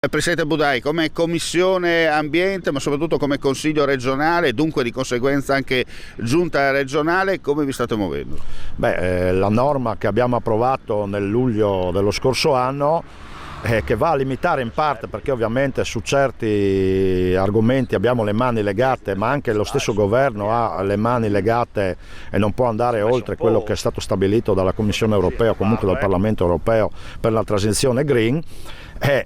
Presidente Budai, come Commissione Ambiente, ma soprattutto come Consiglio regionale e dunque di conseguenza anche Giunta regionale, come vi state muovendo? La norma che abbiamo approvato nel luglio dello scorso anno che va a limitare in parte, perché ovviamente su certi argomenti abbiamo le mani legate, ma anche lo stesso governo ha le mani legate e non può andare oltre quello che è stato stabilito dalla Commissione europea o comunque dal Parlamento europeo per la transizione green. È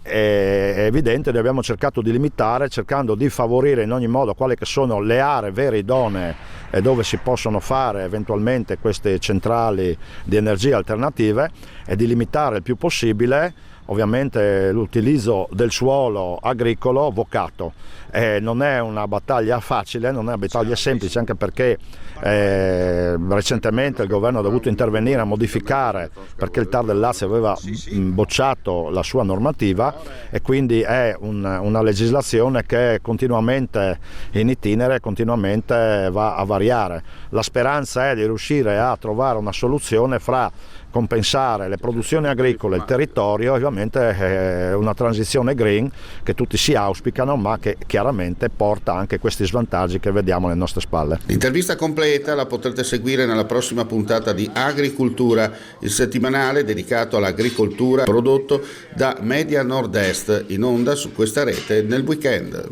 evidente che abbiamo cercato di limitare, cercando di favorire in ogni modo quali che sono le aree vere idonee e dove si possono fare eventualmente queste centrali di energia alternative, e di limitare il più possibile ovviamente l'utilizzo del suolo agricolo vocato. Non è una battaglia facile, non è una battaglia semplice, anche perché recentemente il governo ha dovuto intervenire a modificare, perché il TAR del Lazio aveva bocciato la sua normativa, e quindi è una legislazione che è continuamente in itinere, continuamente va a variare. La speranza è di riuscire a trovare una soluzione fra compensare le produzioni agricole, il territorio, e ovviamente una transizione green che tutti si auspicano, ma che chiaramente porta anche questi svantaggi che vediamo alle nostre spalle. L'intervista completa la potrete seguire nella prossima puntata di Agricultura, il settimanale dedicato all'agricoltura prodotto da Media Nord Est, in onda su questa rete nel weekend.